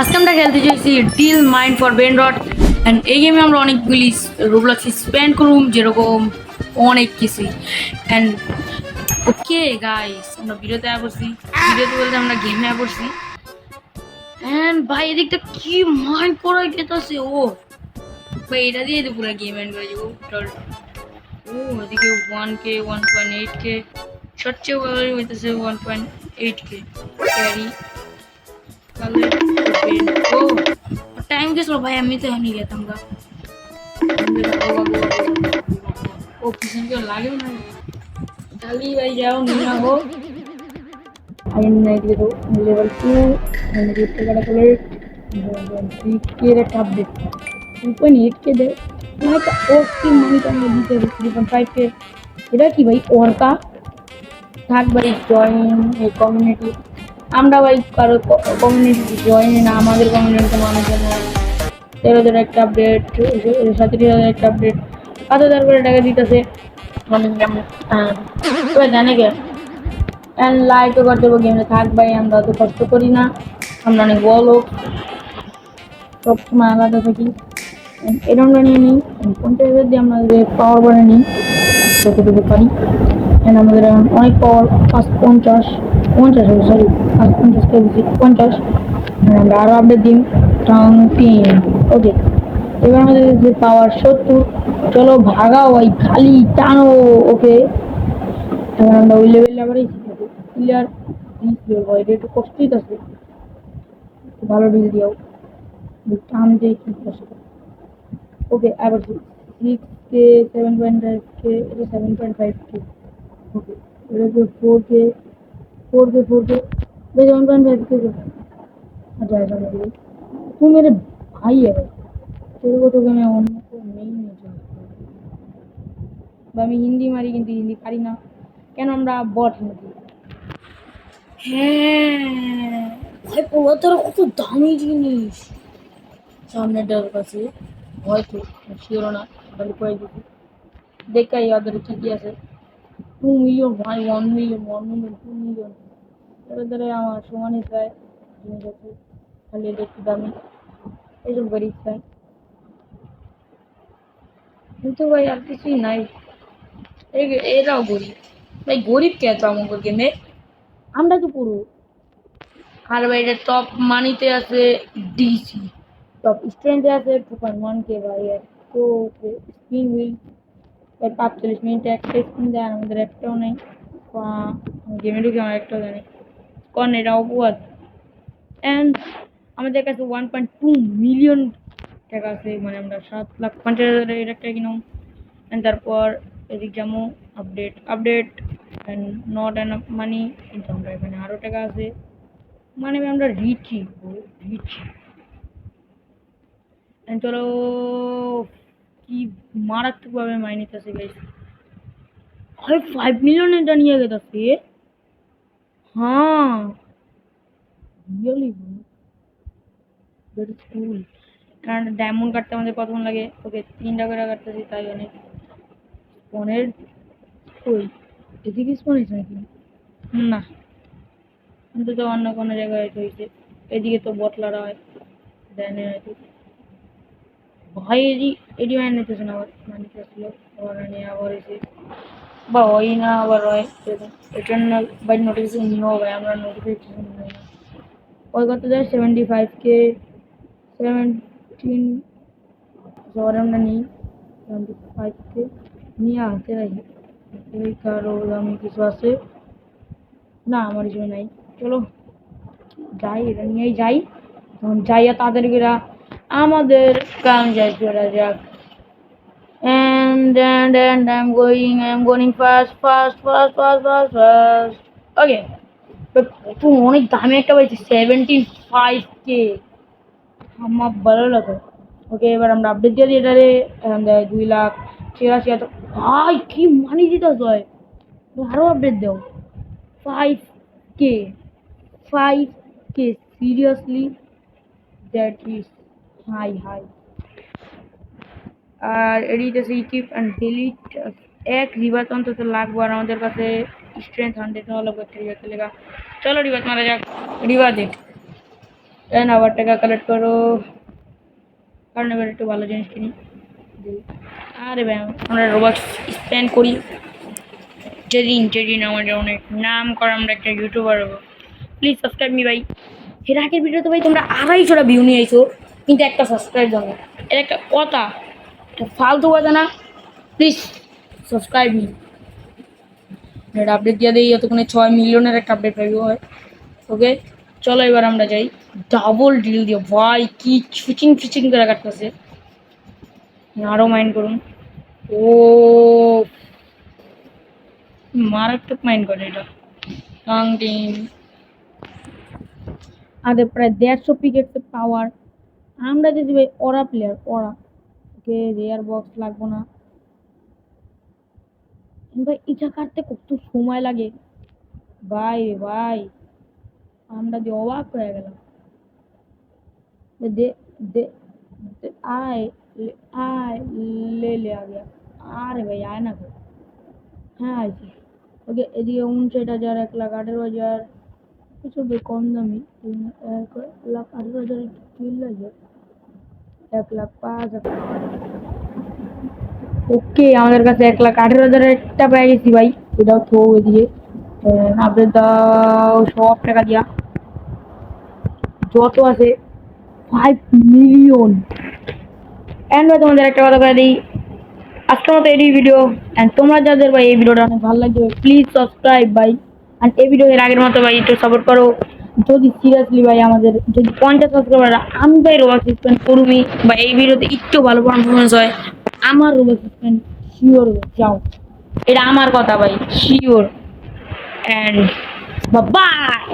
আজকে আমরা খেলতে চাইছি deal mind for brain rot and এই গেমে আমরা অনেকগুলি রোবলক্স স্পেন্ড করুম যেরকম অনেক কিছু অ্যান্ড ওকে গাইস আমরা ভিডিওতে পড়ছি ভিডিওতে বলতে আমরা গেমে পড়ছি অ্যান্ড ভাই এদিকটা কি মাইন্ড করা গেতেছে ও ভাই এটা দিয়ে তো পুরো গেম এন্ড করে যাবো ও এদিকে 1K 1.8K সবচেয়ে ভালো হইতেছে 1.8K ক্যারি ও টাইম গেছিল ভাই আমি তো এমনি যেতাম গা ও পিছন কেউ লাগেও না খালি ভাই যাও নিয়ে হো আইন নাই দিয়ে তো লেভেল 2 এন্ড গেট টাকা করে 3K এর একটা আপডেট 2.8K দে না তো ও কি মানিটা আমি দিতে 3.5K এটা কি ভাই ওরকা থাক ভাই জয়েন এই কমিউনিটি আমরা ভাই কারো কমিউনিটি জয়েন না আমাদের কমিউনিটিতে মানুষজন 13,000 একটা আপডেট 37,000 একটা আপডেট 5,000 করে টাকা দিতেছে মানে তবে জানে কে অ্যান্ড লাইকও করতে হবে গেমে থাক ভাই আমরা অত কষ্ট করি না আমরা অনেক বলো সবসময় আলাদা থাকি এরকম নিয়ে নিই 50,000 দিয়ে আমরা পাওয়ার বাড়ে নিই যতটুকু পারি আমাদের অনেক পাওয়ার 50 সরি 50 কেজি 50 আমরা আরও আপডেট দিন টাউন 3 ওকে এবার আমাদের যে পাওয়ার 70 চলো ভাগাও ভাই খালি টানো ওকে এবার আমরা ওই লেভেল আবারই ক্লিয়ার ভাই এটা একটু কষ্টই আছে ভালো ডিল দিও টান দিয়ে কি কষ্ট ওকে আবার 6K 7.5K এটা 7.5K ওকে এটা 4K 4K भाई 1.5K अच्छा ऐसा नहीं तू मेरे भाई है तेरे को तो क्या मैं অন্য কেউ নেই না বা আমি হিন্দি মারি কিন্তু হিন্দি পারি না কেন আমরা বট নাকি হ্যাঁ ভাই পোলাতার কত দামি জিনিস সামনেটার কাছে হয়তো শিওর না খালি কয়ে দিচ্ছি দেখাই ওদের কি আছে 2 মিলিয়ন ভাই 1 মিলিয়ন 2 মিলিয়ন এদের আমার সমানই প্রায় জিনিস আছে খালি এদের একটু দামি এইসব গরিব চাই কিন্তু ভাই আর কিছুই নাই এরাও গরিব ভাই গরিব কে তো আমাকে গেমে আমরা তো পুরো আর ভাই এটা টপ মানিতে আছে ডিসি টপ স্ট্রেন্থে আছে 2.1K ভাই তো স্পিন হুইল 45 মিনিট একটা স্পিন দেয় আর আমাদের একটাও নেই গেমে ঢুকে আমার একটাও জানি কন এটা অপবাদ অ্যান্ড আমাদের কাছে 1.2 মিলিয়ন টাকা আছে মানে আমরা 7,50,000 এর একটা কিনুম অ্যান্ড তারপর এদিক যেমন update and not enough money কিন্তু আমরা এখানে আরও টাকা আছে মানে আমরা রিচই চলো কি মারাত্মকভাবে মাইনিতে আছে গাইস ভাই 5 মিলিয়ন এটা নিয়ে গেছে হ্যাঁ রিয়েলি ভেরি কুল কারণ ডায়মন্ড কাটতে আমাদের কতক্ষণ লাগে ওকে 3টা করে কাটতেছি তাই অনেক স্পনের ওই এদিকে স্পন হয়েছে নাকি না অন্তত অন্য কোনো জায়গায় হয়েছে এদিকে তো বটলারা হয় দেয়নি হয়তো ভাই এডি ম্যান নিতেছে না আবার মানিতে আসলো আবার নিয়ে আবার এসে বা হয় না আবার হয় এটার্নাল বাই নোটিফিকেশন নিও ভাই আমরা নোটিফিকেশন নিই না ওই কত যায় 75K 17 সবার আমরা নিই 75K নিয়ে হাতে রাখি এই কারো দামি কিছু আছে না আমার কিছু নাই চলো যাই এটা নিয়েই যাই যাইয়া তাদেরকে আমাদের কাম যাই করা যাক and I'm going fast okay তুই অনেক দামি একটা পাইছি 75K আমার ভালো লাগে ওকে এবার আমরা আপডেট দিয়ে দিই এটারে 2,83,000 ভাই কি মানি দিতে হয় আরো আপডেট দাও 5K seriously that is high আর এডিট আছে ইকিপ অ্যান্ড ডিলিট এক রিভার অন্তত লাগবো আর আমাদের কাছে স্ট্রেংথ 100 হলো একটা রিভার লেখা চলো রিভার মারা যাক রিভার দেখ দেন আবার টাকা কালেক্ট করো, কারণ এবার একটু ভালো জিনিস কিনি। আরে ভাই আমরা রোবক্স স্পেন্ড করি, যেদিন যেদিন আমাদের অনেক নাম করা আমরা একটা ইউটিউবার হবো। প্লিজ সাবস্ক্রাইব মি ভাই। এর আগের ভিডিওতে ভাই তোমরা 250টা ভিউ নিয়ে আইছো, কিন্তু একটা সাবস্ক্রাইব দাও না। এর একটা কথা, এটা ফালতু কথা না। Please subscribe me. এটা আপডেট দিয়ে দিই, এতক্ষণে 6 মিলিয়নের একটা আপডেট পাইব হয়। ওকে চলো এবার আমরা যাই ডাবল ডিল দিয়ে। ভাই কি ফিচিং ফিচিং করে কাটতেছে, আরও মাইন্ড করুন। ও মারাত্মক মাইন্ড করে এটা। কাউন্টিং আগে প্রায় 150 পিকেটসের পাওয়ার। আমরা যদি ভাই ওরা প্লেয়ার ওরা, ওকে রেয়ার বক্স লাগবো না ভাই। এটা কাটতে কত সময় লাগে ভাই ভাই, আমরা যে অবাক হয়ে গেলাম। दे दे आए आए ले ले आ गया। अरे भाई आए ना भाई। হ্যাঁ আইছি। ওকে এদিকে 59,000, 1,18,000 কিছু কম দামি। 1,18,000 একটু কিল লাগে। 1,05,000। ওকে আমাদের কাছে 1,18,000 একটা পেয়ে গেছি ভাই। এটাও থো এদিকে আপডেট দাও সব টাকা দিয়া যত আছে 5 মিলিয়ন। এন্ড ভাই তোমাদের একটা কথা বলে দিই, আজকের মতো এই ভিডিও। এন্ড তোমরা যাদের ভাই এই ভিডিওটা অনেক ভালো লাগবে প্লিজ সাবস্ক্রাইব ভাই। এন্ড এই ভিডিও এর আগের মতো ভাই একটু সাপোর্ট করো। যদি সিরিয়াসলি ভাই আমাদের যদি 50 সাবস্ক্রাইবার আমি ভাই রোবক্স স্পেন্ড করবি বা এই ভিডিওতে একটু ভালো পারফরমেন্স হয়, আমার রোবক্স স্পেন্ড শিওর যাও। এটা আমার কথা ভাই, শিওর। And by.